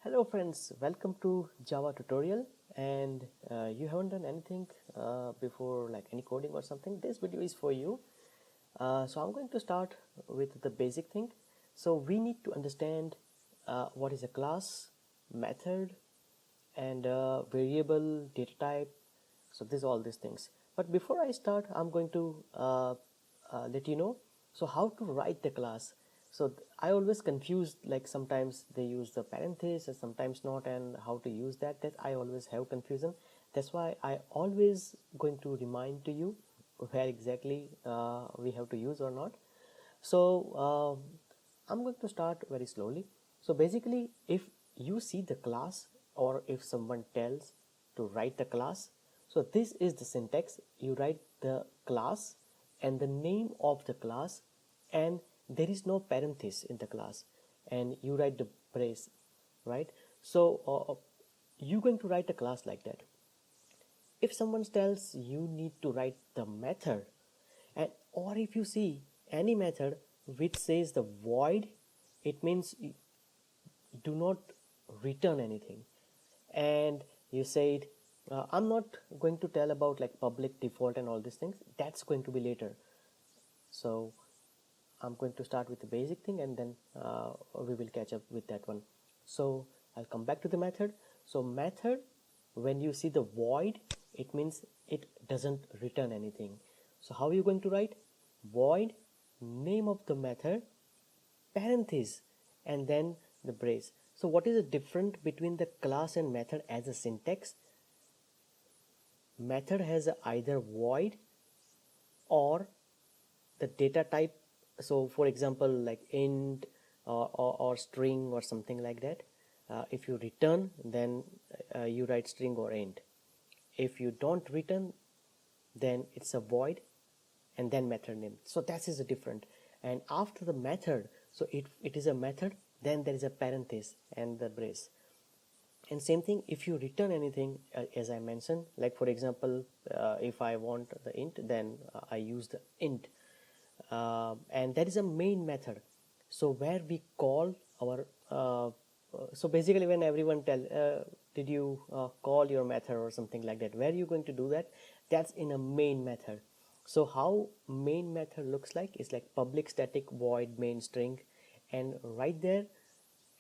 Hello friends, welcome to Java tutorial. And you haven't done anything before, like any coding or something, this video is for you. So I'm going to start with the basic thing. So we need to understand what is a class, method, and variable, data type. So this all these things. But before I start, I'm going to let you know so how to write the class. So I always confuse, like sometimes they use the parenthesis and sometimes not, and how to use that I always have confusion. That's why I always going to remind to you where exactly we have to use or not. So I'm going to start very slowly. So basically, if you see the class or if someone tells to write the class, so this is the syntax. You write the class and the name of the class, and there is no parenthesis in the class, and you write the brace, right? So you're going to write a class like that. If someone tells you need to write the method, and or if you see any method which says the void, it means do not return anything. And you said I'm not going to tell about like public default and all these things, that's going to be later. So I'm going to start with the basic thing, and then we will catch up with that one. So I'll come back to the method. So method, when you see the void, it means it doesn't return anything. So how are you going to write? Void, name of the method, parenthesis, and then the brace. So what is the difference between the class and method as a syntax? Method has either void or the data type. So for example, like int or string or something like that. If you return, then you write string or int. If you don't return, then it's a void and then method name. So that is a different. And after the method, so it is a method, then there is a parenthesis and the brace. And same thing, if you return anything, as I mentioned, like for example, if I want the int, then I use the int. And that is a main method, so where we call our so basically when everyone tell did you call your method or something like that, where are you going to do that? That's in a main method. So how main method looks like is like public static void main string, and right there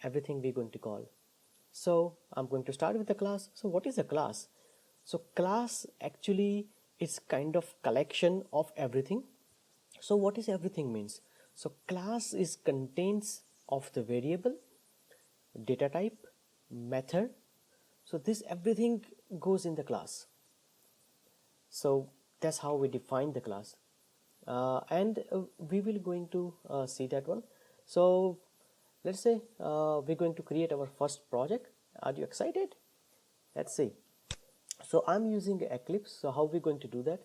everything we're going to call. So I'm going to start with the class. So what is a class? So class actually is kind of collection of everything. So what is everything means? So class is contains of the variable, data type, method. So this everything goes in the class. So that's how we define the class. And we will going to see that one. So let's say we're going to create our first project. Are you excited? Let's see. So I'm using Eclipse. So how we going to do that?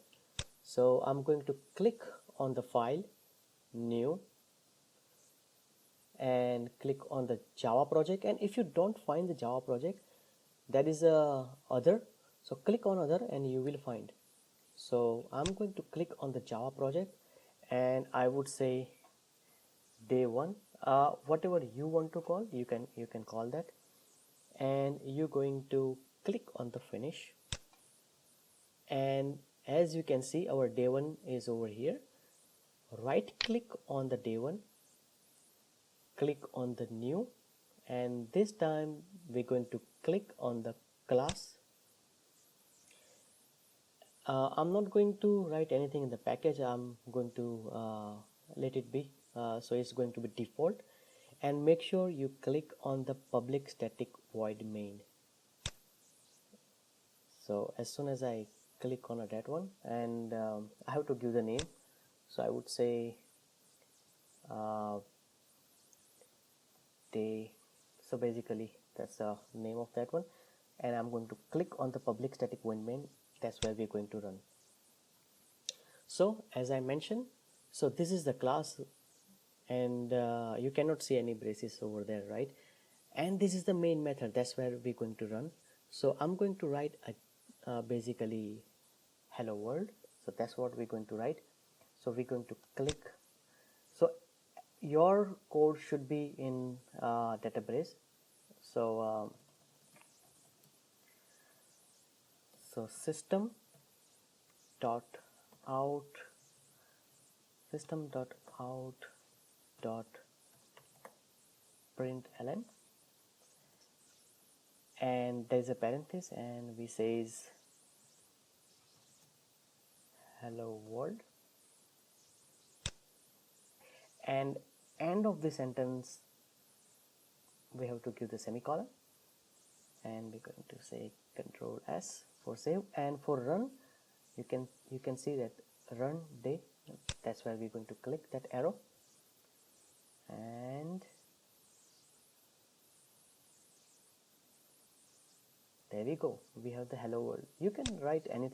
So I'm going to click on the file, new, and click on the Java project. And if you don't find the Java project, that is a other. So click on other and you will find. So I'm going to click on the Java project, and I would say day one. Whatever you want to call, you can call that, and you're going to click on the finish. And as you can see, our day one is over here. Right click on the day one, click on the new, and this time we're going to click on the class. I'm not going to write anything in the package. I'm going to let it be. So it's going to be default, and make sure you click on the public static void main. So as soon as I click on that one, and I have to give the name. So I would say uh, day. So basically that's the name of that one, and I'm going to click on the public static void main. That's where we're going to run. So as I mentioned, so this is the class, and you cannot see any braces over there, right? And this is the main method, that's where we're going to run. So I'm going to write a basically hello world. So that's what we're going to write. So we're going to click. So your code should be in database. So system dot out dot println, and there's a parenthesis and we says hello world, and end of the sentence we have to give the semicolon, and we're going to say Control S for save, and for run you can see that run day, that's where we're going to click that arrow, and there we go, we have the hello world. You can write anything